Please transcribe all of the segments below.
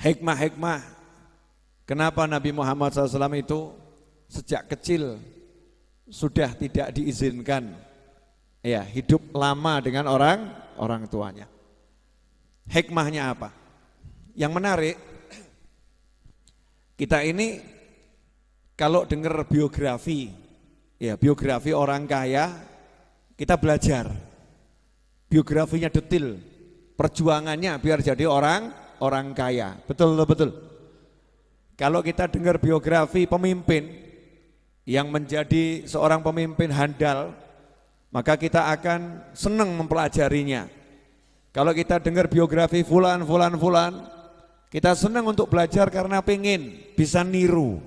hikmah-hikmah kenapa Nabi Muhammad SAW itu sejak kecil sudah tidak diizinkan ya hidup lama dengan orang tuanya. Hikmahnya apa? Yang menarik, kita ini kalau dengar biografi, ya biografi orang kaya, kita belajar biografinya detail, perjuangannya biar jadi orang kaya, betul. Kalau kita dengar biografi pemimpin yang menjadi seorang pemimpin handal, maka kita akan senang mempelajarinya. Kalau kita dengar biografi fulan, kita senang untuk belajar karena pengen bisa niru.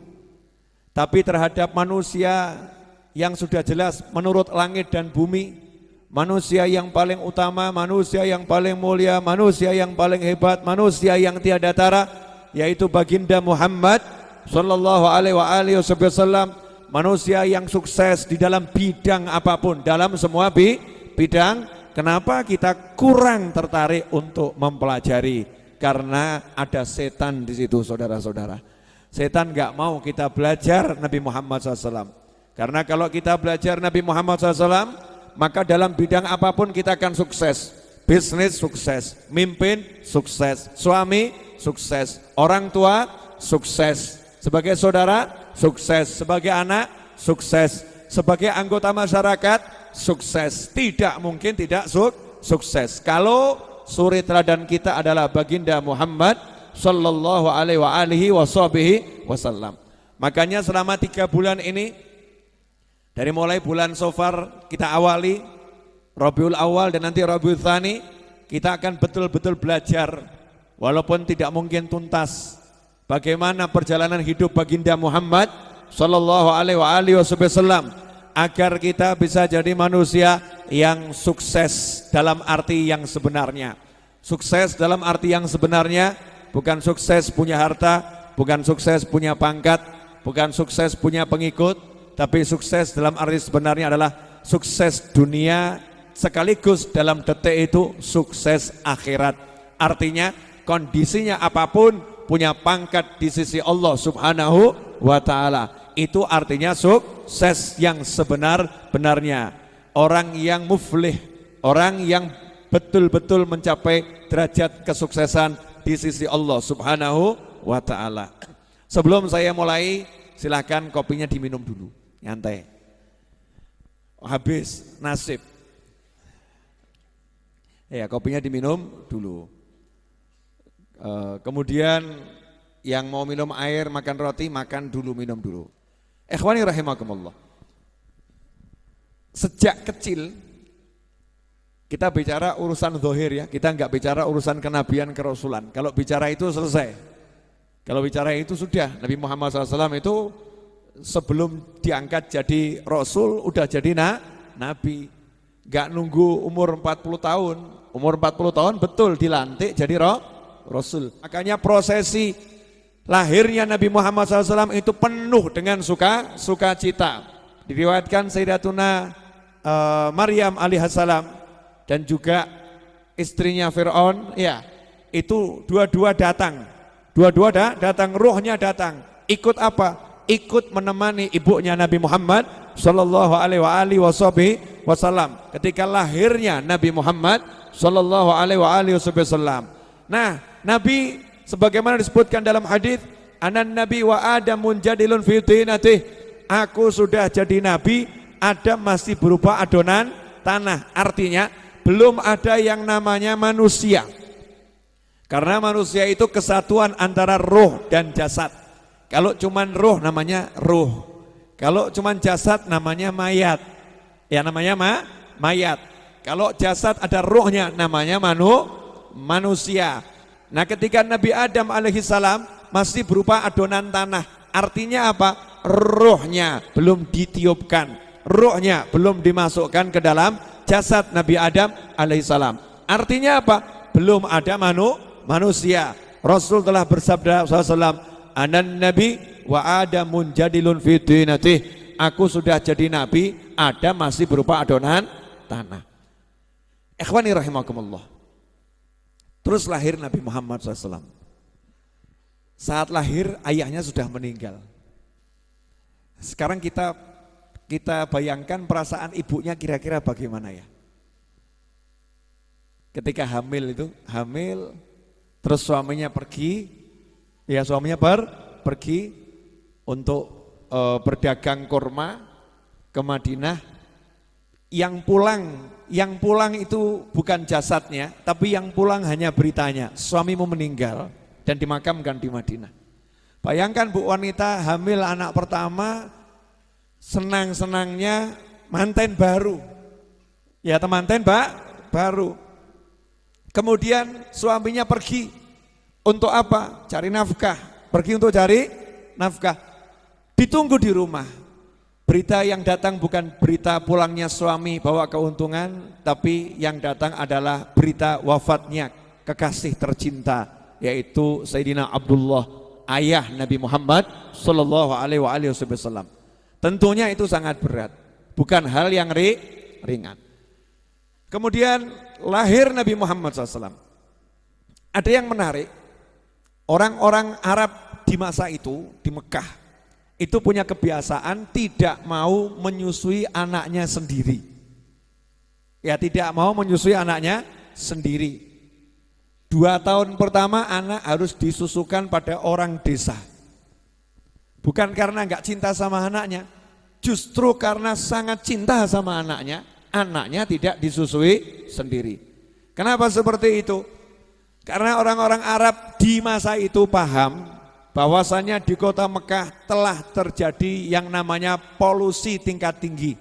Tapi terhadap manusia yang sudah jelas menurut langit dan bumi, manusia yang paling utama, manusia yang paling mulia, manusia yang paling hebat, manusia yang tiada tara, yaitu baginda Muhammad sallallahu alaihi wasallam, manusia yang sukses di dalam bidang apapun, dalam semua bidang. Kenapa kita kurang tertarik untuk mempelajari? Karena ada setan di situ, saudara-saudara. Setan gak mau kita belajar Nabi Muhammad SAW. Karena kalau kita belajar Nabi Muhammad SAW, maka dalam bidang apapun kita akan sukses. Bisnis sukses, mimpin sukses, suami sukses, orang tua sukses, sebagai saudara sukses, sebagai anak sukses, sebagai anggota masyarakat sukses. Tidak mungkin tidak sukses kalau suri teladan kita adalah baginda Muhammad sallallahu alaihi wasallam. Makanya selama 3 bulan ini, dari mulai bulan Safar kita awali, Rabiul Awal dan nanti Rabiul Tsani, kita akan betul-betul belajar walaupun tidak mungkin tuntas bagaimana perjalanan hidup baginda Muhammad sallallahu alaihi wasallam agar kita bisa jadi manusia yang sukses dalam arti yang sebenarnya. Sukses dalam arti yang sebenarnya bukan sukses punya harta, bukan sukses punya pangkat, bukan sukses punya pengikut, tapi sukses dalam arti sebenarnya adalah sukses dunia sekaligus dalam detik itu sukses akhirat. Artinya kondisinya apapun punya pangkat di sisi Allah Subhanahu wa ta'ala. Itu artinya sukses yang sebenar-benarnya. Orang yang muflih, orang yang betul-betul mencapai derajat kesuksesan di sisi Allah Subhanahu wa ta'ala. Sebelum saya mulai, silakan kopinya diminum dulu, nyantai. Habis nasib. Ya, kopinya diminum dulu. Kemudian yang mau minum air, makan roti, makan dulu, minum dulu. Ikhwani rahimakumullah. Sejak kecil kita bicara urusan zahir ya, kita enggak bicara urusan kenabian kerasulan. Kalau bicara itu selesai. Kalau bicara itu sudah, Nabi Muhammad SAW itu sebelum diangkat jadi rasul udah jadi nabi. Enggak nunggu umur 40 tahun. Umur 40 tahun betul dilantik jadi rasul. Makanya prosesi lahirnya Nabi Muhammad SAW itu penuh dengan sukacita. Diriwayatkan Sayyidatuna Maryam alaihissalam dan juga istrinya Fir'aun, ya itu dua-dua datang, ruhnya datang. Ikut apa? Ikut menemani ibunya Nabi Muhammad sallallahu alaihi wasallam ketika lahirnya Nabi Muhammad sallallahu alaihi wasallam. Nah, Nabi sebagaimana disebutkan dalam hadis, anan nabi wa adamun jadilun fi tinatih. Aku sudah jadi nabi, Adam masih berupa adonan tanah. Artinya belum ada yang namanya manusia. Karena manusia itu kesatuan antara roh dan jasad. Kalau cuman roh namanya roh. Kalau cuman jasad namanya mayat. Ya namanya mayat. Kalau jasad ada rohnya namanya manusia. Nah, ketika Nabi Adam alaihissalam masih berupa adonan tanah, artinya apa? Rohnya belum ditiupkan, rohnya belum dimasukkan ke dalam jasad Nabi Adam alaihissalam. Artinya apa? Belum ada manusia. Rasul telah bersabda SAW, anan nabi wa adamun jadilun fi tinatih. Aku sudah jadi nabi, Adam masih berupa adonan tanah. Ikhwani rahimakumullah. Terus lahir Nabi Muhammad SAW. Saat lahir ayahnya sudah meninggal. Sekarang kita bayangkan perasaan ibunya kira-kira bagaimana ya. Ketika hamil terus suaminya pergi, ya suaminya pergi untuk berdagang kurma ke Madinah. Yang pulang itu bukan jasadnya, tapi yang pulang hanya beritanya, suamimu meninggal dan dimakamkan di Madinah. Bayangkan Bu wanita hamil anak pertama, senang-senangnya manten baru. Ya temanten baru. Kemudian suaminya pergi untuk apa? Cari nafkah. Pergi untuk cari nafkah. Ditunggu di rumah. Berita yang datang bukan berita pulangnya suami bawa keuntungan, tapi yang datang adalah berita wafatnya kekasih tercinta, yaitu Sayyidina Abdullah, ayah Nabi Muhammad sallallahu alaihi wasallam. Tentunya itu sangat berat, bukan hal yang ringan. Kemudian lahir Nabi Muhammad SAW. Ada yang menarik, orang-orang Arab di masa itu, di Mekah, itu punya kebiasaan tidak mau menyusui anaknya sendiri. Ya, tidak mau menyusui anaknya sendiri. 2 tahun pertama anak harus disusukan pada orang desa. Bukan karena enggak cinta sama anaknya, justru karena sangat cinta sama anaknya tidak disusui sendiri. Kenapa seperti itu? Karena orang-orang Arab di masa itu paham bahwasanya di kota Mekah telah terjadi yang namanya polusi tingkat tinggi.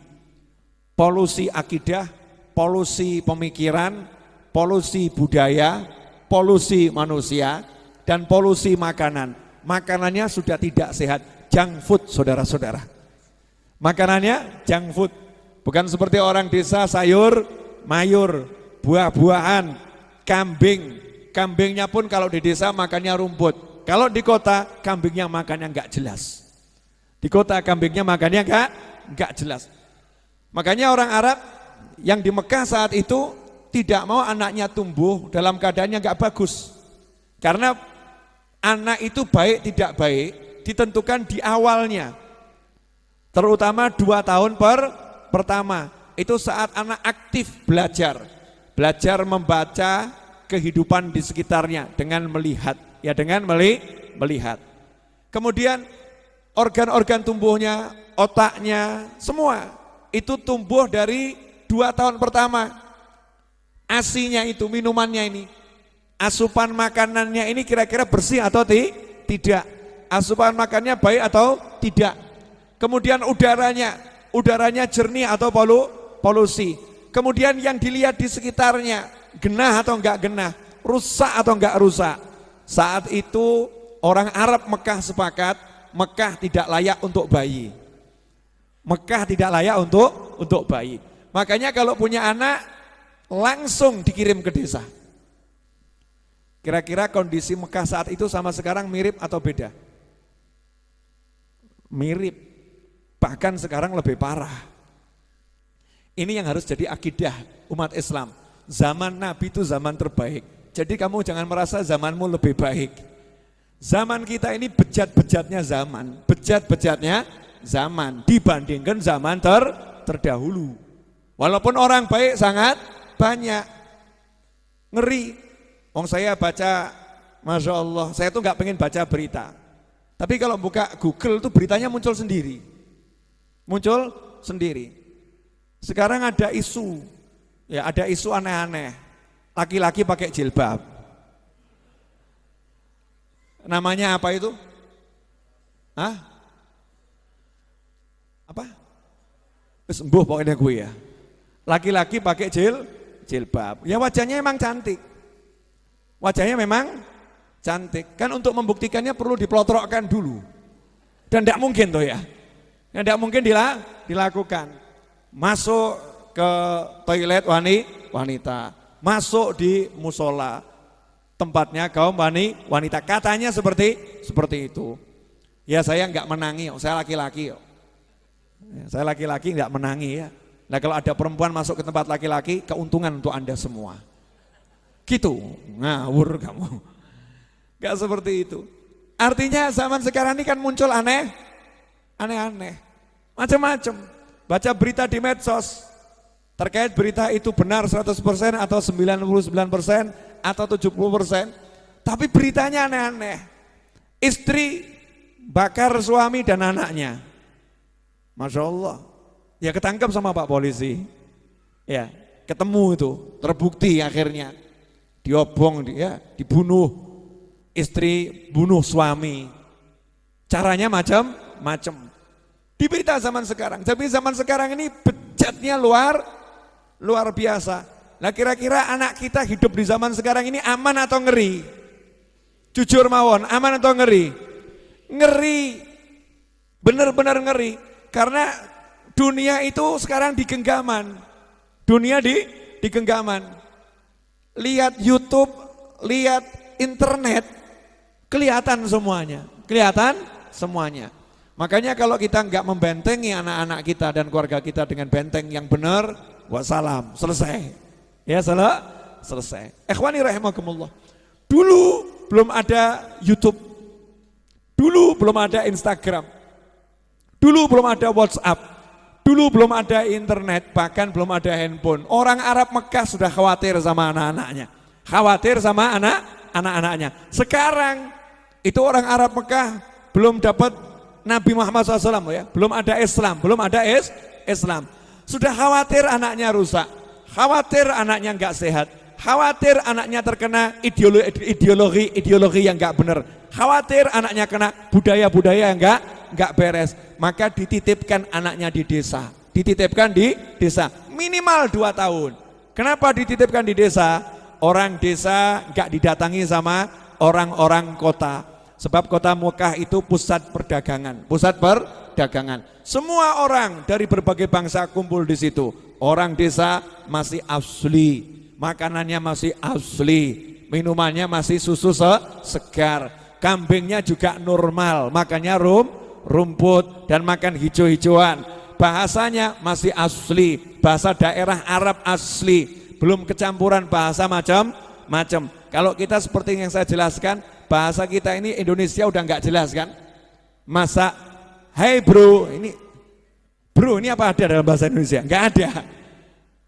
Polusi akidah, polusi pemikiran, polusi budaya, polusi manusia, dan polusi makanan. Makanannya sudah tidak sehat, junk food saudara-saudara. Makanannya junk food. Bukan seperti orang desa sayur, mayur, buah-buahan, kambing. Kambingnya pun kalau di desa makannya rumput. Kalau di kota kambingnya makannya enggak jelas. Di kota kambingnya makannya enggak jelas. Makanya orang Arab yang di Mekah saat itu tidak mau anaknya tumbuh dalam keadaan yang enggak bagus. Karena anak itu baik tidak baik ditentukan di awalnya. Terutama 2 tahun pertama, itu saat anak aktif belajar membaca kehidupan di sekitarnya dengan melihat, ya dengan melihat. Kemudian organ-organ tumbuhnya, otaknya, semua itu tumbuh dari 2 tahun pertama. ASI-nya itu, minumannya ini, asupan makanannya ini kira-kira bersih atau tidak? Asupan makannya baik atau tidak? Kemudian udaranya jernih atau polusi. Kemudian yang dilihat di sekitarnya, genah atau enggak genah, rusak atau enggak rusak. Saat itu orang Arab Mekah sepakat, Mekah tidak layak untuk bayi. Mekah tidak layak untuk bayi. Makanya kalau punya anak langsung dikirim ke desa. Kira-kira kondisi Mekah saat itu sama sekarang mirip atau beda? Mirip. Bahkan sekarang lebih parah. Ini yang harus jadi akidah umat Islam. Zaman Nabi itu zaman terbaik. Jadi kamu jangan merasa zamanmu lebih baik. Zaman kita ini bejat-bejatnya zaman dibandingkan zaman terdahulu. Walaupun orang baik sangat banyak. Ngeri. Wong saya baca, Masya Allah, saya tuh nggak pengen baca berita. Tapi kalau buka Google tuh beritanya muncul sendiri. Sekarang ada isu aneh-aneh, laki-laki pakai jilbab. Namanya apa itu? Apa? Sembuh pokoknya gue ya. Laki-laki pakai jilbab. Ya wajahnya memang cantik. Kan untuk membuktikannya perlu diplotrokkan dulu. Dan tidak mungkin tuh ya. Tidak mungkin dilakukan. Masuk ke toilet wanita, masuk di musola, tempatnya kaum wanita. Katanya seperti itu. Ya saya enggak menangi, saya laki-laki. Saya laki-laki enggak menangi ya. Nah kalau ada perempuan masuk ke tempat laki-laki, keuntungan untuk Anda semua. Gitu, ngawur kamu. Enggak seperti itu. Artinya zaman sekarang ini kan muncul aneh-aneh, macam-macam. Baca berita di medsos, terkait berita itu benar 100% atau 99% atau 70%, tapi beritanya aneh-aneh. Istri bakar suami dan anaknya, Masya Allah, ya ketangkap sama Pak Polisi, ya ketemu itu, terbukti akhirnya, diobong, dia dibunuh. Istri bunuh suami, caranya macam-macam. Di berita zaman sekarang, tapi zaman sekarang ini bejatnya luar biasa. Nah kira-kira anak kita hidup di zaman sekarang ini aman atau ngeri? Jujur mawon, aman atau ngeri? Ngeri, benar-benar ngeri. Karena dunia itu sekarang di genggaman, dunia di genggaman. Lihat YouTube, lihat internet, kelihatan semuanya. Makanya kalau kita enggak membentengi anak-anak kita dan keluarga kita dengan benteng yang benar, wassalam, selesai. Ya selesai. Ikhwani rahimakumullah. Dulu belum ada YouTube, dulu belum ada Instagram, dulu belum ada WhatsApp, dulu belum ada internet, bahkan belum ada handphone. Orang Arab Mekah sudah khawatir sama anak-anaknya, khawatir sama anak-anaknya. Sekarang itu orang Arab Mekah belum dapat Nabi Muhammad SAW, ya, belum ada Islam, sudah khawatir anaknya rusak, khawatir anaknya enggak sehat, khawatir anaknya terkena ideologi yang enggak benar, khawatir anaknya kena budaya-budaya yang enggak beres. Maka dititipkan anaknya di desa, minimal 2 tahun. Kenapa dititipkan di desa? Orang desa enggak didatangi sama orang-orang kota. Sebab kota Mekah itu pusat perdagangan. Semua orang dari berbagai bangsa kumpul di situ. Orang desa masih asli, makanannya masih asli, minumannya masih susu segar, kambingnya juga normal, makannya rumput dan makan hijau-hijauan. Bahasanya masih asli, bahasa daerah Arab asli, belum kecampuran bahasa macam-macam. Kalau kita seperti yang saya jelaskan, bahasa kita ini Indonesia udah nggak jelas kan? Masa, hey bro, ini apa ada dalam bahasa Indonesia? Nggak ada.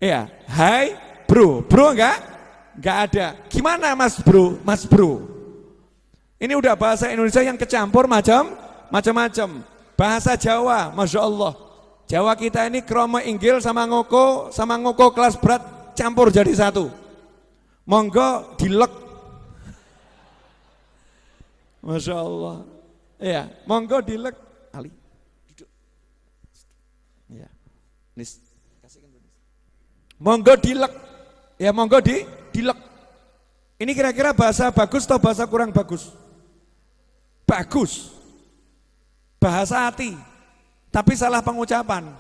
Ya, hai bro nggak ada. Gimana mas bro? Ini udah bahasa Indonesia yang kecampur macam-macam. Bahasa Jawa, Masya Allah. Jawa kita ini kromo inggil sama ngoko kelas berat campur jadi satu. Monggo dilek. Masya Allah. Ya, monggo dilek. Ali, duduk. Ya, nis. Kasihkan nis. Monggo dilek. Ya, monggo dilek. Ini kira-kira bahasa bagus atau bahasa kurang bagus? Bagus. Bahasa hati. Tapi salah pengucapan.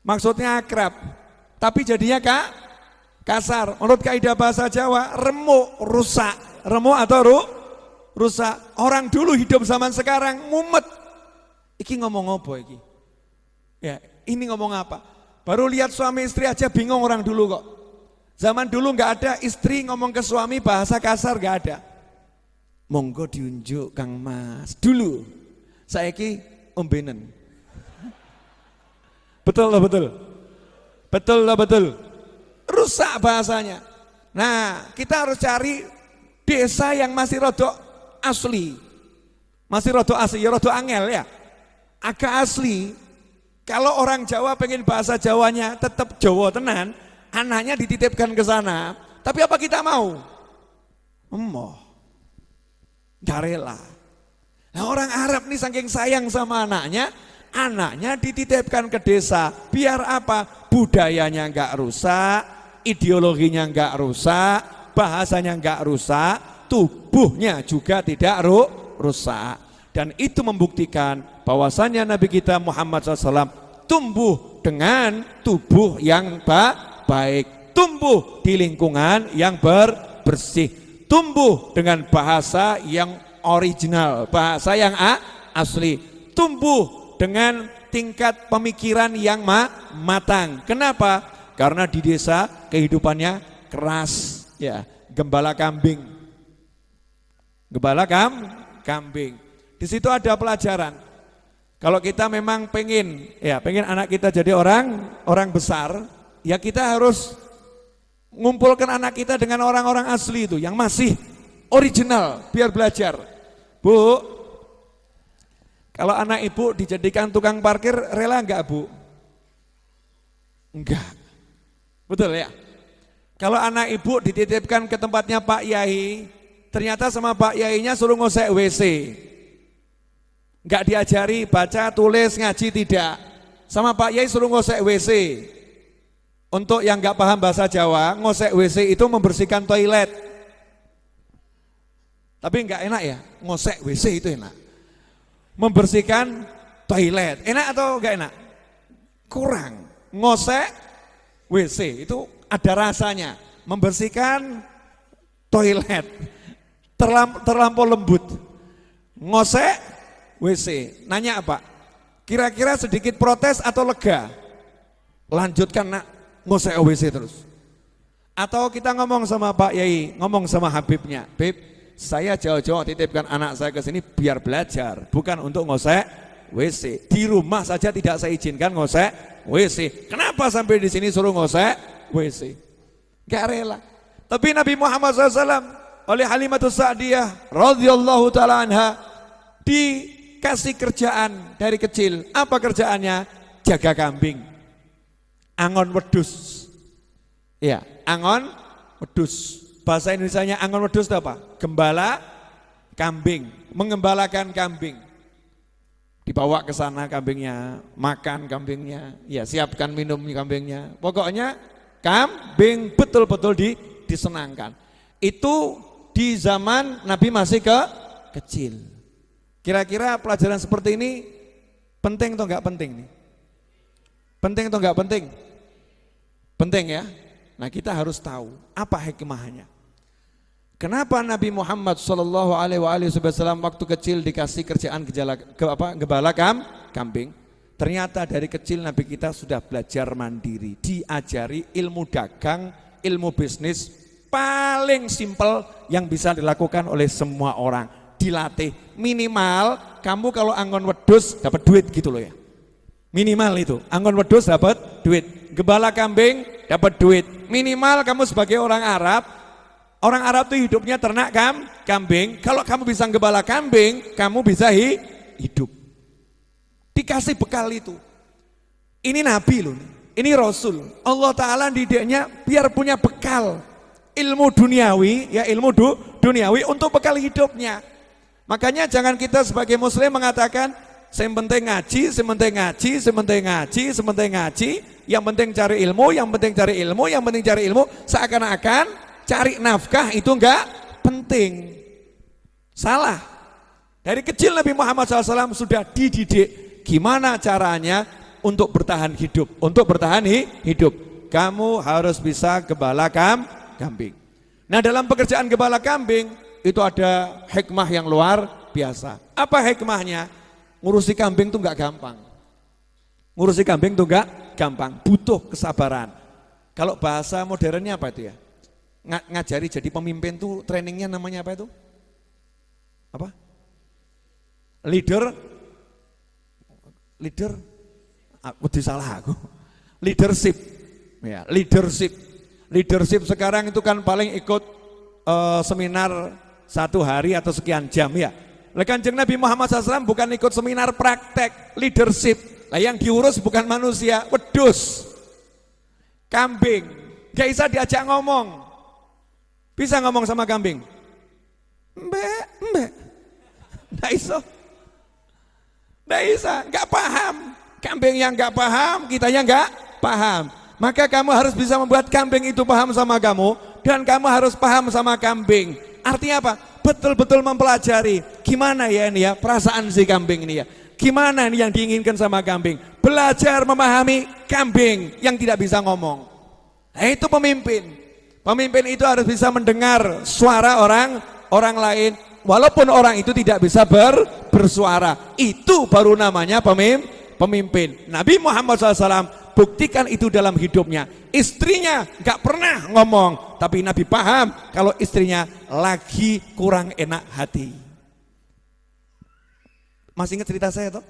Maksudnya akrab. Tapi jadinya kasar. Menurut kaidah bahasa Jawa, remuk, rusak. Remuk atau rusak. Orang dulu hidup zaman sekarang mumet. Iki ngomong apa iki? Ya, ini ngomong apa? Baru lihat suami istri aja bingung orang dulu kok. Zaman dulu nggak ada istri ngomong ke suami bahasa kasar, nggak ada. Monggo diunjuk Kang Mas. Dulu saiki ombenen. Betul. Rusak bahasanya. Nah, kita harus cari desa yang masih rodok asli. Ya rodok angel ya. Agak asli. Kalau orang Jawa pengen bahasa Jawanya tetap Jawa tenan, anaknya dititipkan ke sana. Tapi apa kita mau? Gak rela. Nah, orang Arab nih saking sayang sama anaknya dititipkan ke desa. Biar apa? Budayanya enggak rusak, ideologinya enggak rusak, bahasanya enggak rusak, tubuhnya juga tidak rusak. Dan itu membuktikan bahwasannya Nabi kita Muhammad SAW tumbuh dengan tubuh yang baik, tumbuh di lingkungan yang bersih, tumbuh dengan bahasa yang original, bahasa yang asli, tumbuh dengan tingkat pemikiran yang matang. Kenapa? Karena di desa kehidupannya keras, ya, gembala kambing. Di situ ada pelajaran. Kalau kita memang pengen anak kita jadi orang besar, ya kita harus ngumpulkan anak kita dengan orang-orang asli itu yang masih original biar belajar. Bu, kalau anak ibu dijadikan tukang parkir rela enggak, Bu? Enggak. Betul ya? Kalau anak ibu dititipkan ke tempatnya Pak Yai, ternyata sama Pak Yainya suruh ngosek WC. Enggak diajari baca, tulis, ngaji, tidak. Sama Pak Yai suruh ngosek WC. Untuk yang enggak paham bahasa Jawa, ngosek WC itu membersihkan toilet. Tapi enggak enak ya, ngosek WC itu enak. Membersihkan toilet, enak atau enggak enak? Kurang. Ngosek WC itu ada rasanya, membersihkan toilet, terlampau lembut. Ngosek WC, nanya apa? Kira-kira sedikit protes atau lega? Lanjutkan nak, ngosek WC terus. Atau kita ngomong sama Pak Yai, ngomong sama Habibnya, Bib, saya jauh-jauh titipkan anak saya ke sini biar belajar, bukan untuk ngosek WC. Di rumah saja tidak saya izinkan ngosek WC. Kenapa sampai di sini suruh ngosek WC? Gak rela. Tapi Nabi Muhammad SAW oleh Halimatus Sa'diyah radhiyallahu taala anha dikasih kerjaan dari kecil. Apa kerjaannya? Jaga kambing. Angon wedus. Ya, angon wedus. Bahasa Indonesianya angon wedus itu apa? Gembala kambing, mengembalakan kambing. Dibawa ke sana kambingnya, makan kambingnya, ya siapkan minum kambingnya. Pokoknya kambing betul-betul disenangkan. Itu di zaman Nabi masih kecil. Kira-kira pelajaran seperti ini penting atau enggak penting nih? Penting atau enggak penting? Penting ya. Nah, kita harus tahu apa hikmahnya. Kenapa Nabi Muhammad SAW waktu kecil dikasih kerjaan gembala kambing? Ternyata dari kecil Nabi kita sudah belajar mandiri, diajari ilmu dagang, ilmu bisnis paling simpel yang bisa dilakukan oleh semua orang. Dilatih, minimal kamu kalau angon wedus dapat duit gitu loh ya. Minimal itu, angon wedus dapat duit, gembala kambing dapat duit. Minimal kamu sebagai orang Arab tuh hidupnya ternak kambing. Kalau kamu bisa gembala kambing, kamu bisa hidup. Dikasih bekal itu. Ini Nabi loh, ini Rasul. Allah Ta'ala didiknya biar punya bekal ilmu duniawi, ya ilmu duniawi untuk bekal hidupnya. Makanya jangan kita sebagai muslim mengatakan yang penting ngaji, yang penting ngaji, yang penting ngaji, yang penting ngaji, yang penting cari ilmu, yang penting cari ilmu, yang penting cari ilmu, seakan-akan cari nafkah itu enggak penting. Salah. Dari kecil Nabi Muhammad SAW sudah dididik gimana caranya untuk bertahan hidup, hidup. Kamu harus bisa gembala kambing. Nah, dalam pekerjaan gembala kambing itu ada hikmah yang luar biasa. Apa hikmahnya? Ngurusi kambing itu enggak gampang. Ngurusi kambing itu enggak gampang, butuh kesabaran. Kalau bahasa modernnya apa itu ya? Ngajari jadi pemimpin tuh trainingnya namanya apa itu? Apa? Leader? Aku disalah aku. Leadership. Ya, leadership sekarang itu kan paling ikut seminar 1 hari atau sekian jam ya. Kanjeng Nabi Muhammad SAW bukan ikut seminar praktek leadership. Lah yang diurus bukan manusia, wedus, kambing. Gak bisa diajak ngomong. Bisa ngomong sama kambing? Mbak. Nggak iso. Nggak bisa, nggak paham. Kambing yang nggak paham, kitanya nggak paham. Maka kamu harus bisa membuat kambing itu paham sama kamu, dan kamu harus paham sama kambing. Artinya apa? Betul-betul mempelajari gimana ya ini ya perasaan si kambing ini ya. Gimana ini yang diinginkan sama kambing? Belajar memahami kambing yang tidak bisa ngomong. Nah, itu pemimpin. Pemimpin itu harus bisa mendengar suara orang lain walaupun orang itu tidak bisa bersuara. Itu baru namanya pemimpin. Nabi Muhammad SAW buktikan itu dalam hidupnya. Istrinya gak pernah ngomong, tapi Nabi paham kalau istrinya lagi kurang enak hati. Masih ingat cerita saya toh?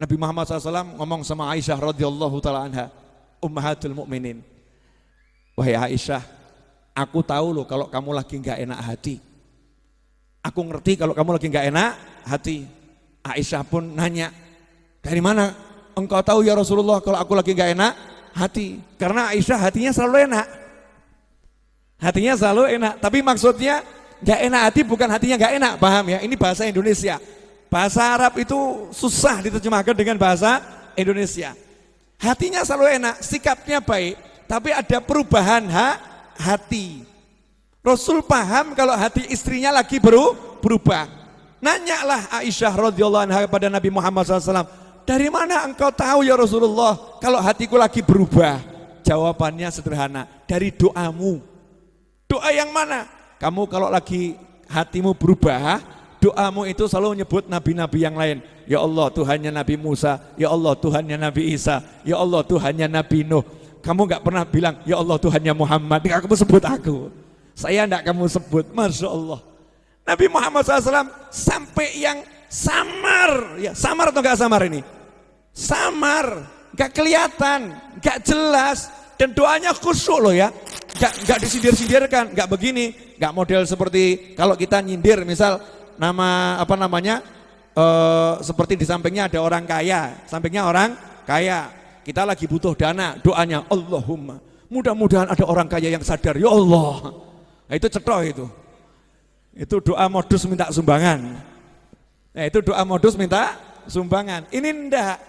Nabi Muhammad SAW ngomong sama Aisyah radhiyallahu taala anha, ummahatul mukminin. Wahai Aisyah, aku tahu loh kalau kamu lagi nggak enak hati. Aku ngerti kalau kamu lagi nggak enak hati. Aisyah pun nanya, dari mana engkau tahu ya Rasulullah kalau aku lagi nggak enak hati? Karena Aisyah hatinya selalu enak. Hatinya selalu enak, tapi maksudnya nggak enak hati bukan hatinya nggak enak, paham ya? Ini bahasa Indonesia. Bahasa Arab itu susah diterjemahkan dengan bahasa Indonesia. Hatinya selalu enak, sikapnya baik, tapi ada perubahan hati. Rasul paham kalau hati istrinya lagi berubah. Nanyalah Aisyah radhiyallahu anha kepada Nabi Muhammad SAW, dari mana engkau tahu ya Rasulullah kalau hatiku lagi berubah? Jawabannya sederhana, dari doamu. Doa yang mana? Kamu kalau lagi hatimu berubah, doamu itu selalu menyebut nabi-nabi yang lain. Ya Allah Tuhannya Nabi Musa, ya Allah Tuhannya Nabi Isa, ya Allah Tuhannya Nabi Nuh. Kamu gak pernah bilang ya Allah Tuhannya Muhammad, gak kamu sebut aku. Saya gak kamu sebut, Masya Allah. Nabi Muhammad SAW sampai yang samar, ya samar atau gak samar ini? Samar, gak kelihatan, gak jelas, dan doanya khusyuk loh ya. Gak disindir-sindirkan, gak begini, gak model seperti kalau kita nyindir misal nama apa namanya seperti di sampingnya ada orang kaya, sampingnya orang kaya, kita lagi butuh dana, doanya Allahumma mudah-mudahan ada orang kaya yang sadar, ya Allah. Nah, itu cetok itu doa modus minta sumbangan. Nah, itu doa modus minta sumbangan. Ini enggak,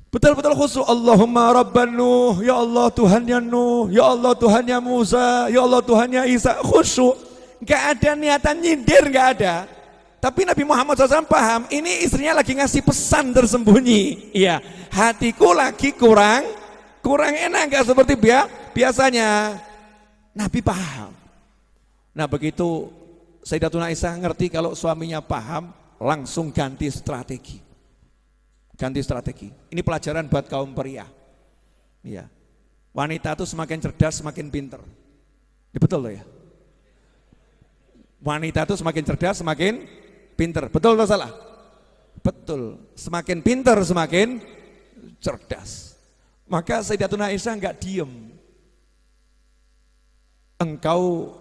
betul-betul khusyuk. Allahumma Rabban Nuh, ya Allah Tuhannya Nuh, ya Allah Tuhannya Musa, ya Allah Tuhannya Isa, khusyuk. Gak ada niatan nyindir, gak ada. Tapi Nabi Muhammad SAW paham, ini istrinya lagi ngasih pesan tersembunyi. Iya, hatiku lagi kurang enak, gak seperti biasanya. Nabi paham. Nah begitu Sayyidatuna Aisyah ngerti kalau suaminya paham, langsung ganti strategi. Ganti strategi. Ini pelajaran buat kaum pria. Iya. Wanita itu semakin cerdas, semakin pinter. Ini betul loh ya. Wanita itu semakin cerdas, semakin pinter. Betul atau salah? Betul. Semakin pinter, semakin cerdas. Maka Sayyidatuna Aisyah enggak diem. Engkau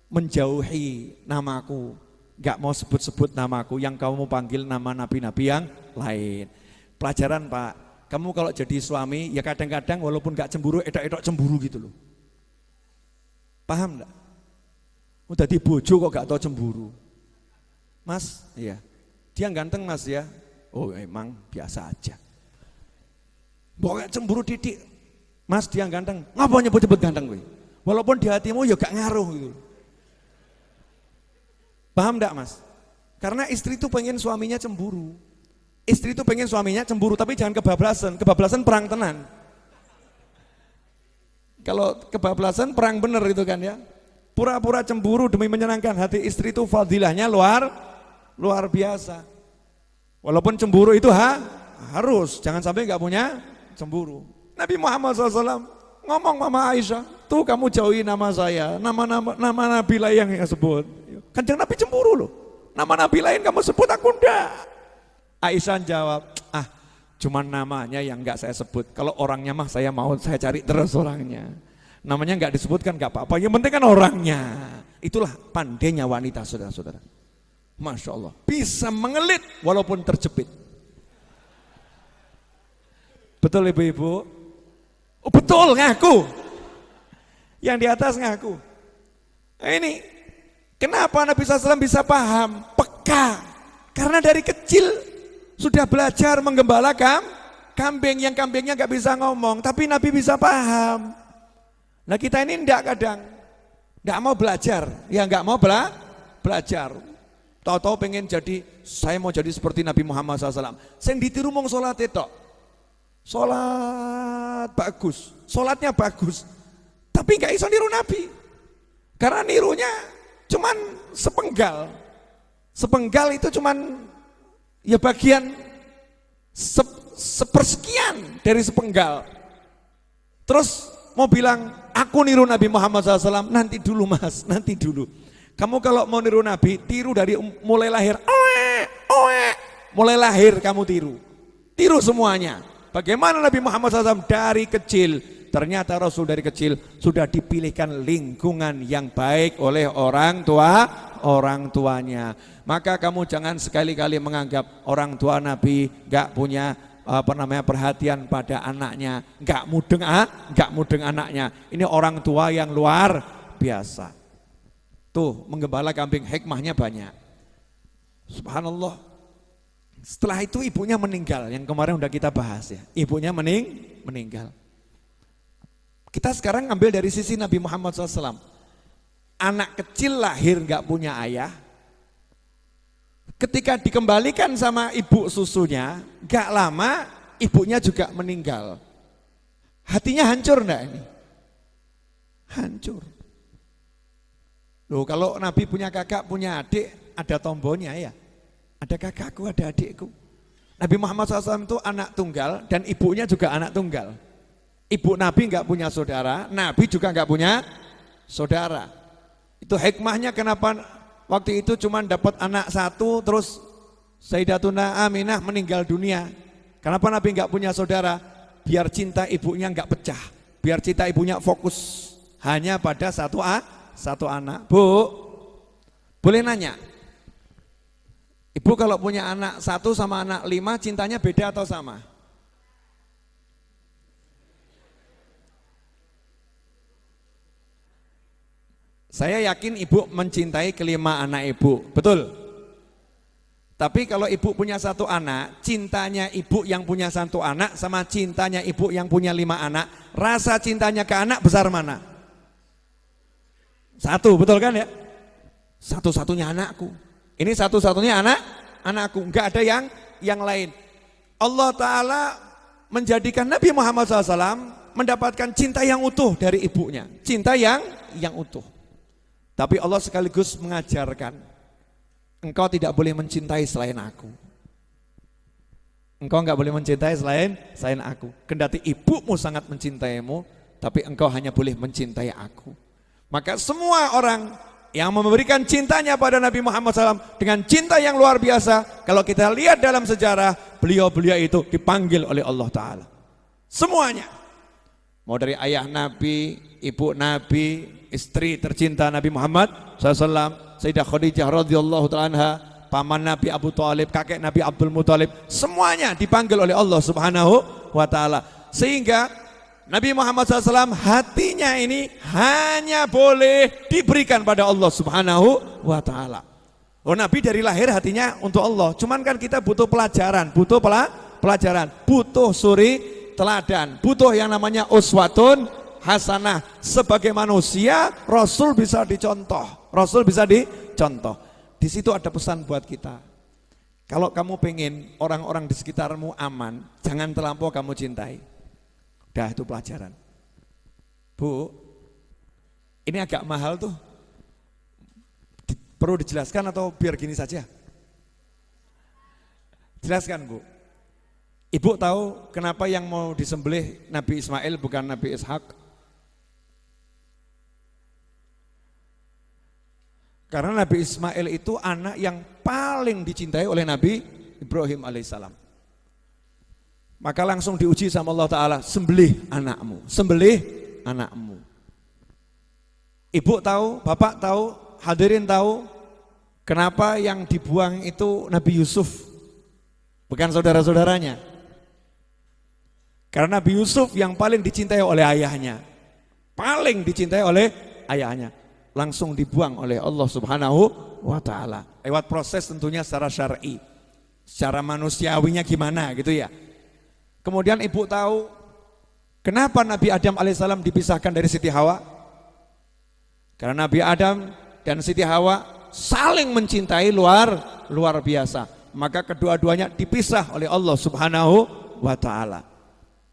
menjauhi namaku, enggak mau sebut-sebut namaku, yang kamu panggil nama nabi-nabi yang lain. Pelajaran Pak, kamu kalau jadi suami ya kadang-kadang walaupun enggak cemburu, edok-edok cemburu gitu loh. Paham enggak? Udah di bojo kok gak tau cemburu. Mas, iya. Dia ganteng mas ya. Oh emang biasa aja. Pokoknya cemburu didik. Mas dia ganteng. Ngapa nyebut-nyebut ganteng gue? Walaupun di hatimu ya gak ngaruh gitu. Paham enggak mas? Karena istri itu pengen suaminya cemburu. Istri itu pengen suaminya cemburu, tapi jangan kebablasan. Kebablasan perang tenan. Kalau kebablasan perang bener itu kan ya. Pura-pura cemburu demi menyenangkan hati istri itu fadilahnya luar biasa. Walaupun cemburu itu harus, jangan sampai nggak punya cemburu. Nabi Muhammad SAW ngomong sama Aisyah, tuh kamu jauhi nama saya, nama nabi lain yang sebut. Kanjeng Nabi cemburu loh, nama nabi lain kamu sebut aku enggak. Aisyah jawab, cuman namanya yang nggak saya sebut. Kalau orangnya mah saya mau, saya cari terus orangnya. Namanya nggak disebutkan nggak apa-apa, yang penting kan orangnya. Itulah pandainya wanita saudara-saudara. Masya Allah, bisa mengelit walaupun terjepit. Betul ibu-ibu? Oh, betul, ngaku. Yang di atas ngaku. Nah, ini kenapa Nabi SAW bisa paham, peka? Karena dari kecil sudah belajar menggembala kambing, yang kambingnya nggak bisa ngomong, tapi Nabi bisa paham. Nah kita ini enggak kadang, enggak mau belajar, ya enggak mau belajar. Tahu-tahu pengen jadi, saya mau jadi seperti Nabi Muhammad SAW. Sing ditiru mong sholat itu, sholat bagus, sholatnya bagus, tapi enggak iso niru Nabi. Karena nirunya cuman sepenggal. Sepenggal itu cuman ya bagian sepersekian dari sepenggal. Terus mau bilang, aku niru Nabi Muhammad SAW, nanti dulu mas, nanti dulu. Kamu kalau mau niru Nabi, tiru dari mulai lahir, oe, mulai lahir kamu tiru. Tiru semuanya. Bagaimana Nabi Muhammad SAW dari kecil, ternyata Rasul dari kecil sudah dipilihkan lingkungan yang baik oleh orang tuanya. Maka kamu jangan sekali-kali menganggap orang tua Nabi gak punya perhatian pada anaknya, gak mudeng anaknya. Ini orang tua yang luar biasa. Tuh, menggembala kambing hikmahnya banyak. Subhanallah. Setelah itu ibunya meninggal, yang kemarin udah kita bahas ya. Ibunya meninggal. Kita sekarang ambil dari sisi Nabi Muhammad SAW. Anak kecil lahir gak punya ayah. Ketika dikembalikan sama ibu susunya, gak lama ibunya juga meninggal. Hatinya hancur enggak ini? Hancur. Loh, kalau Nabi punya kakak, punya adik, ada tombolnya ya. Ada kakakku, ada adikku. Nabi Muhammad SAW itu anak tunggal dan ibunya juga anak tunggal. Ibu Nabi enggak punya saudara, Nabi juga enggak punya saudara. Itu hikmahnya kenapa waktu itu cuma dapat anak satu, terus Sayyidatuna Aminah meninggal dunia. Kenapa Nabi enggak punya saudara? Biar cinta ibunya enggak pecah, biar cinta ibunya fokus hanya pada satu anak. Bu, boleh nanya? Ibu kalau punya anak satu sama anak 5 cintanya beda atau sama? Saya yakin ibu mencintai kelima anak ibu, betul? Tapi kalau ibu punya satu anak, cintanya ibu yang punya satu anak sama cintanya ibu yang punya 5 anak, rasa cintanya ke anak besar mana? Satu, betul kan ya? Satu-satunya anakku. Ini satu-satunya anakku, enggak ada yang lain. Allah Ta'ala menjadikan Nabi Muhammad SAW mendapatkan cinta yang utuh dari ibunya, cinta yang utuh. Tapi Allah sekaligus mengajarkan, engkau tidak boleh mencintai selain aku. Engkau enggak boleh mencintai selain aku. Kendati ibumu sangat mencintaimu, tapi engkau hanya boleh mencintai aku. Maka semua orang yang memberikan cintanya pada Nabi Muhammad SAW dengan cinta yang luar biasa, kalau kita lihat dalam sejarah, beliau-beliau itu dipanggil oleh Allah Ta'ala. Semuanya. Mau dari ayah Nabi, ibu Nabi, istri tercinta Nabi Muhammad SAW, Sayyidah Khadijah radhiyallahu ta'ala anha, paman Nabi Abu Thalib, kakek Nabi Abdul Muthalib, semuanya dipanggil oleh Allah Subhanahu wa Ta'ala. Sehingga Nabi Muhammad SAW hatinya ini hanya boleh diberikan pada Allah Subhanahu wa Ta'ala. Oh, Nabi dari lahir hatinya untuk Allah. Cuman kan kita butuh pelajaran, butuh suri teladan, butuh yang namanya uswatun hasanah. Sebagai manusia, Rasul bisa dicontoh. Di situ ada pesan buat kita. Kalau kamu pengen orang-orang di sekitarmu aman, jangan terlampau kamu cintai. Dah, itu pelajaran. Bu, ini agak mahal tuh. Perlu dijelaskan atau biar gini saja? Jelaskan, Bu. Ibu tahu kenapa yang mau disembelih Nabi Ismail bukan Nabi Ishak? Karena Nabi Ismail itu anak yang paling dicintai oleh Nabi Ibrahim alaihissalam. Maka langsung diuji sama Allah Ta'ala, sembelih anakmu. Ibu tahu, bapak tahu, hadirin tahu, kenapa yang dibuang itu Nabi Yusuf, bukan saudara-saudaranya. Karena Nabi Yusuf yang paling dicintai oleh ayahnya, langsung dibuang oleh Allah Subhanahu wa Ta'ala. Lewat proses tentunya secara syar'i, secara manusiawinya gimana gitu ya. Kemudian ibu tahu kenapa Nabi Adam alaihissalam dipisahkan dari Siti Hawa? Karena Nabi Adam dan Siti Hawa saling mencintai luar biasa. Maka kedua-duanya dipisah oleh Allah Subhanahu wa Ta'ala.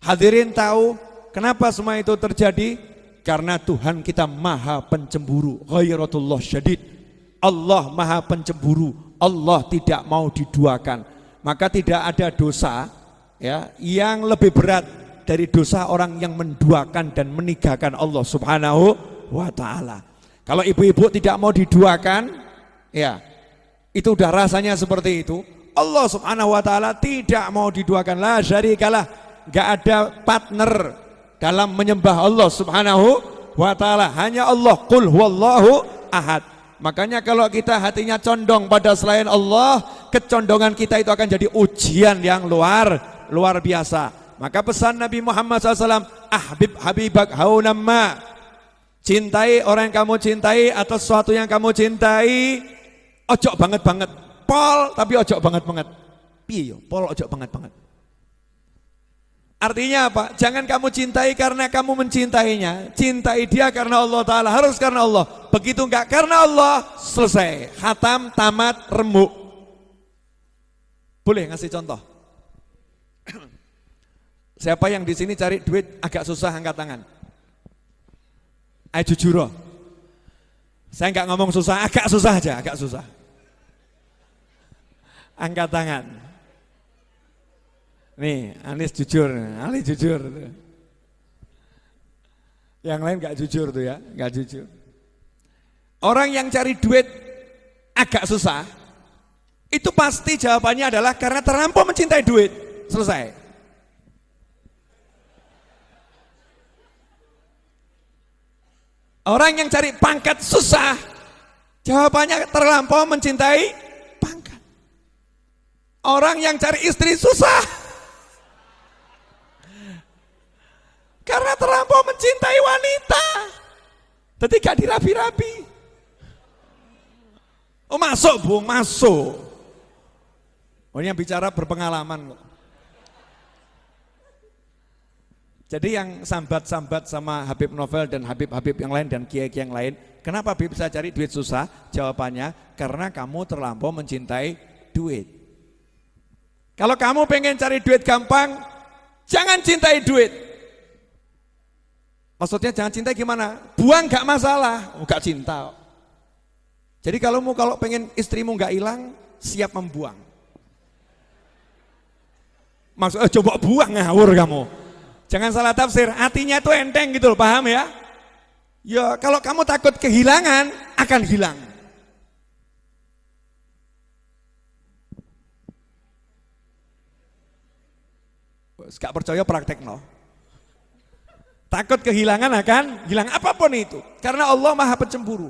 Hadirin tahu kenapa semua itu terjadi? Karena Tuhan kita maha pencemburu, ghairatullah syadid. Allah maha pencemburu, Allah tidak mau diduakan. Maka tidak ada dosa ya, yang lebih berat dari dosa orang yang menduakan dan meninggalkan Allah Subhanahu wa Ta'ala. Kalau ibu-ibu tidak mau diduakan, ya itu udah rasanya seperti itu. Allah subhanahu wa ta'ala tidak mau diduakan, la syarikalah, gak ada partner dalam menyembah Allah subhanahu wa ta'ala, hanya Allah, qul huwallahu ahad. Makanya kalau kita hatinya condong pada selain Allah, kecondongan kita itu akan jadi ujian yang luar biasa. Maka pesan Nabi Muhammad SAW, ahbib habibak haunamma, cintai orang yang kamu cintai atau sesuatu yang kamu cintai, ojo banget-banget, pol tapi ojo banget-banget. Piye yo, pol ojo banget-banget. Artinya apa? Jangan kamu cintai karena kamu mencintainya, cintai dia karena Allah Ta'ala, harus karena Allah. Begitu enggak karena Allah, selesai, khatam, tamat, remuk. Boleh ngasih contoh? Siapa yang di sini cari duit agak susah, angkat tangan. Ayo jujur. Saya enggak ngomong susah, agak susah aja, agak susah. Angkat tangan. Nih, Anis jujur, Ali jujur. Yang lain gak jujur tuh ya, gak jujur. Orang yang cari duit agak susah, itu pasti jawabannya adalah karena terlampau mencintai duit. Selesai. Orang yang cari pangkat susah, jawabannya terlampau mencintai pangkat. Orang yang cari istri susah, karena terlampau mencintai wanita, jadi gak dirapi-rapi. Oh masuk Bung, masuk. Oh ini yang bicara berpengalaman. Jadi yang sambat-sambat sama Habib Novel dan Habib-Habib yang lain dan kiai-kiai yang lain, kenapa Habib bisa cari duit susah? Jawabannya, karena kamu terlampau mencintai duit. Kalau kamu pengen cari duit gampang, jangan cintai duit. Maksudnya jangan cintai gimana? Buang gak masalah, gak cinta. Jadi kalau pengen istrimu gak hilang, siap membuang. Maksudnya coba buang, ngawur kamu. Jangan salah tafsir, artinya itu enteng gitu loh, paham ya? Ya kalau kamu takut kehilangan, akan hilang. Gak percaya praktek no. Takut kehilangan akan hilang apapun itu. Karena Allah maha pencemburu.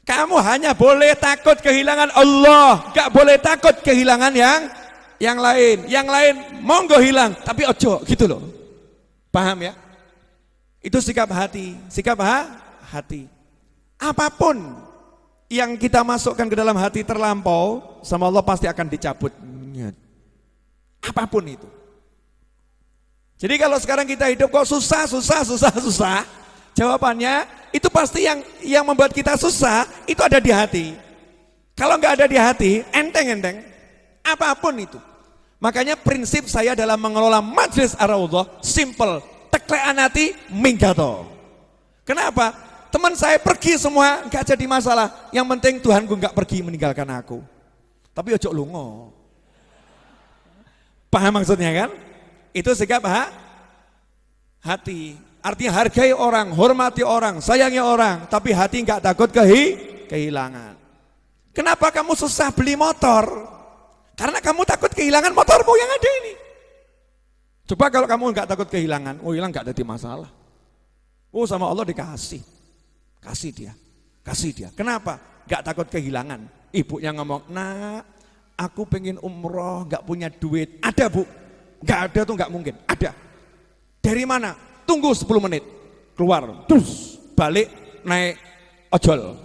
Kamu hanya boleh takut kehilangan Allah, gak boleh takut kehilangan yang lain. Yang lain monggo hilang, tapi ojo gitu loh. Paham ya? Itu sikap hati, hati. Apapun yang kita masukkan ke dalam hati terlampau, sama Allah pasti akan dicabut. Apapun itu. Jadi kalau sekarang kita hidup kok susah, jawabannya itu pasti yang membuat kita susah itu ada di hati. Kalau nggak ada di hati, enteng-enteng, apapun itu. Makanya prinsip saya dalam mengelola Majlis Ar-Raudhah simple, teklekan hati minggato. Kenapa? Teman saya pergi semua nggak jadi masalah. Yang penting Tuhanku nggak pergi meninggalkan aku. Tapi ojo lungo. Paham maksudnya kan? Itu sikap hati. Artinya hargai orang, hormati orang, sayangi orang, tapi hati nggak takut kehilangan. Kenapa kamu susah beli motor? Karena kamu takut kehilangan motormu yang ada ini. Coba kalau kamu nggak takut kehilangan, hilang nggak ada masalah. Sama Allah dikasih, kasih dia. Kenapa? Nggak takut kehilangan. Ibunya ngomong, nak, aku pengen umroh, nggak punya duit. Ada bu. Gak ada tuh gak mungkin, ada. Dari mana? Tunggu 10 menit. Keluar, terus balik naik ojol.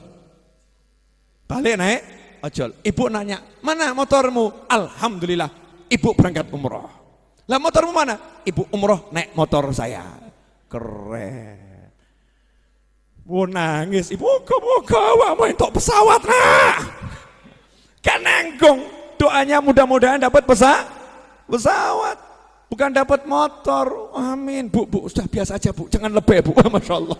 Ibu nanya, mana motormu? Alhamdulillah, ibu berangkat umroh. Lah motormu mana? Ibu umroh naik motor saya. Keren. Nangis, ibu moga mau entuk pesawat nah. Kan nanggung. Doanya mudah-mudahan dapat pesawat, bukan dapat motor. Amin. Bu, sudah biasa aja bu, jangan lebih bu. Masya Allah.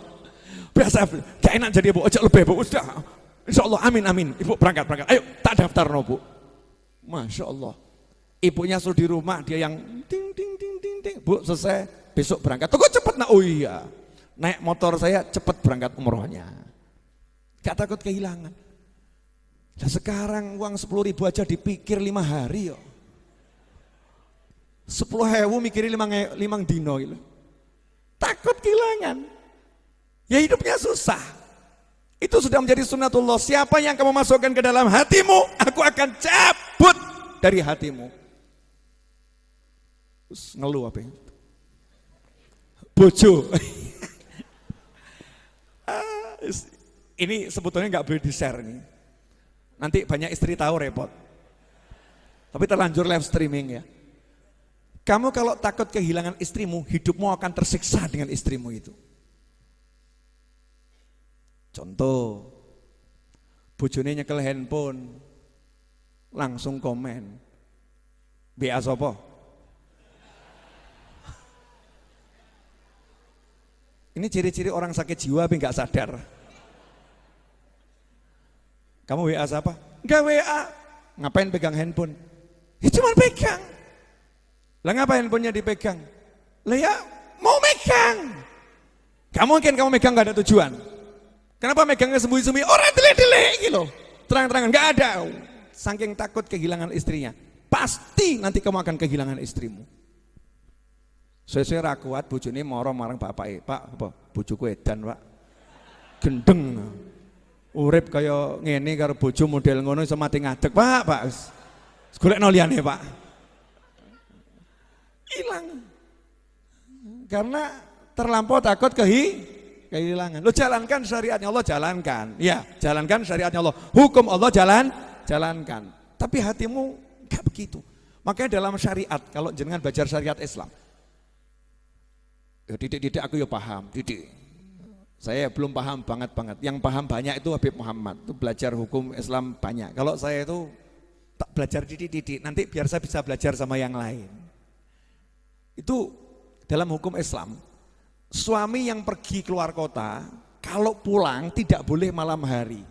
Biasa, gak enak jadi bu, ajak lebih bu. Sudah, insya Allah, amin. Ibu berangkat. Ayo, tak daftar no bu. Masya Allah. Ibunya suruh di rumah, dia yang ting. Bu, selesai, besok berangkat. Tunggu cepet nak. Oh iya, naik motor saya cepet berangkat umrohnya. Gak takut kehilangan. Nah sekarang uang 10.000 aja dipikir 5 hari yo. 10.000 mikirin 5 dino gitu. Takut kehilangan. Ya hidupnya susah. Itu sudah menjadi sunnatullah. Siapa yang kamu masukkan ke dalam hatimu, aku akan cabut dari hatimu. Terus ngeluh apa ya? Bojo. Ini sebetulnya nggak boleh di-share nih. Nanti banyak istri tahu repot. Tapi terlanjur live streaming ya. Kamu kalau takut kehilangan istrimu, hidupmu akan tersiksa dengan istrimu itu. Contoh, bojone nyekel handphone, langsung komen. BA sopo? Ini ciri-ciri orang sakit jiwa tapi nggak sadar. Kamu WA siapa? Enggak WA. Ngapain pegang handphone? Ya cuma pegang. Lah ngapain handphonenya dipegang? Lah ya mau megang. Gak mungkin kamu megang gak ada tujuan. Kenapa megangnya sembunyi-sembunyi? Orang dele-dele gitu. Terang-terangan gak ada. Saking takut kehilangan istrinya. Pasti nanti kamu akan kehilangan istrimu. Sesuai ra kuat bojone moro marang bapake. Pak, apa? Bojoku edan, Pak. Gendeng. Urip kaya ngene karo bojo model ngono iso mati ngadeg, Pak, Pak. Golekno liyane, Pak. Hilang. Karena terlampau takut kehilangan. Lo jalankan syariatnya Allah, jalankan. Ya, jalankan syariatnya Allah. Hukum Allah jalankan. Tapi hatimu enggak begitu. Makanya dalam syariat, kalau jenengan belajar syariat Islam, ya didik aku ya paham, didik. Saya belum paham banget. Yang paham banyak itu Habib Muhammad. Itu belajar hukum Islam banyak. Kalau saya itu tak belajar didik. Nanti biar saya bisa belajar sama yang lain. Itu dalam hukum Islam. Suami yang pergi keluar kota, kalau pulang tidak boleh malam hari.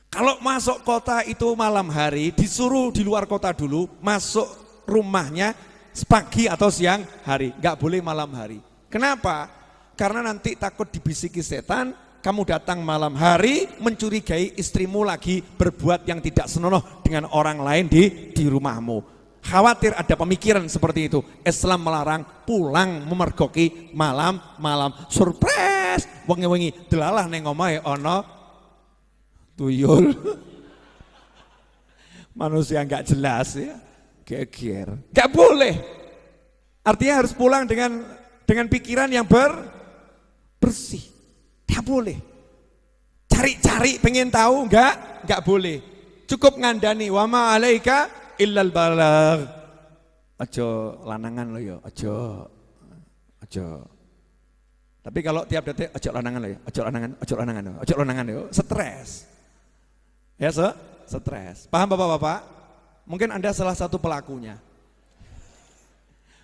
Kalau masuk kota itu malam hari, disuruh di luar kota dulu, masuk rumahnya pagi atau siang hari. Nggak boleh malam hari. Kenapa? Karena nanti takut dibisiki setan, kamu datang malam hari mencurigai istrimu lagi berbuat yang tidak senonoh dengan orang lain di rumahmu. Khawatir ada pemikiran seperti itu. Islam melarang pulang memergoki malam-malam. Surprise, wengi-wengi delalah neng omahe ana tuyul. Manusia nggak jelas ya, geger. Nggak boleh. Artinya harus pulang dengan pikiran yang bersih. Nggak boleh. Cari-cari pengen tahu nggak boleh. Cukup ngandani wa ma alaika illal balagh. Aja lanangan lo ya, aja. Tapi kalau tiap detik aja lanangan lo ya, aja lanangan yo, stres. Ya, stres. Paham Bapak-bapak? Mungkin Anda salah satu pelakunya.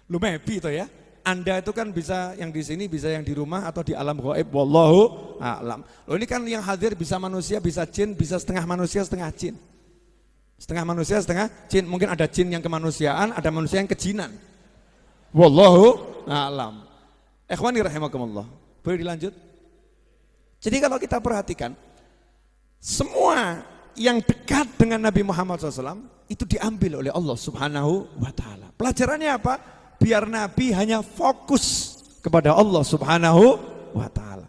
Lu maybe itu ya. Anda itu kan bisa yang di sini, bisa yang di rumah atau di alam gaib, wallahu a'lam. Loh ini kan yang hadir bisa manusia, bisa jin, bisa setengah manusia, setengah jin. Setengah manusia, setengah jin. Mungkin ada jin yang kemanusiaan, ada manusia yang kejinan. Wallahu a'lam. Ikhwani rahimakumullah. Boleh dilanjut? Jadi kalau kita perhatikan, semua yang dekat dengan Nabi Muhammad SAW itu diambil oleh Allah Subhanahu wa ta'ala. Pelajarannya apa? Biar Nabi hanya fokus kepada Allah Subhanahu wa ta'ala.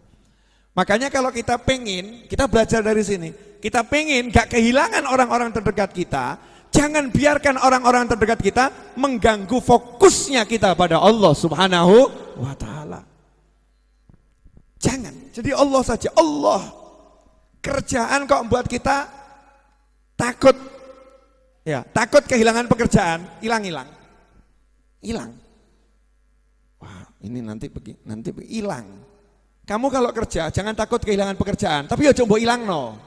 Makanya kalau kita pengen, kita belajar dari sini, kita pengen gak kehilangan orang-orang terdekat kita, jangan biarkan orang-orang terdekat kita mengganggu fokusnya kita pada Allah Subhanahu wa ta'ala. Jangan, jadi Allah saja, Allah. Kerjaan kok membuat kita takut, ya takut kehilangan pekerjaan, hilang. Wah, ini nanti hilang. Kamu kalau kerja jangan takut kehilangan pekerjaan, tapi ya coba hilang no.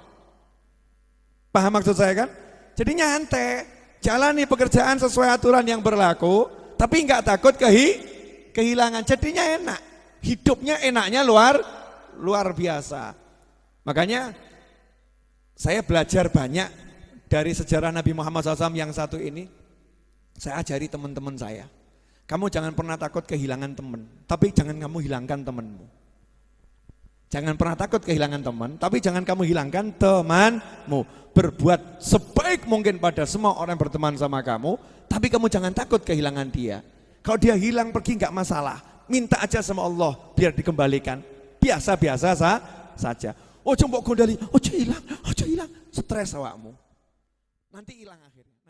Paham maksud saya kan? Jadi nyantai, jalani pekerjaan sesuai aturan yang berlaku, tapi nggak takut kehilangan. Jadinya enak, hidupnya enaknya luar biasa. Makanya saya belajar banyak dari sejarah Nabi Muhammad SAW yang satu ini. Saya ajari teman-teman saya. Kamu jangan pernah takut kehilangan teman, tapi jangan kamu hilangkan temanmu. Jangan pernah takut kehilangan teman, tapi jangan kamu hilangkan temanmu. Berbuat sebaik mungkin pada semua orang yang berteman sama kamu, tapi kamu jangan takut kehilangan dia. Kalau dia hilang pergi nggak masalah, minta aja sama Allah biar dikembalikan. Biasa-biasa saja. Ojo mbok gondali, ojo hilang, stres awakmu. Nanti hilang akhirnya.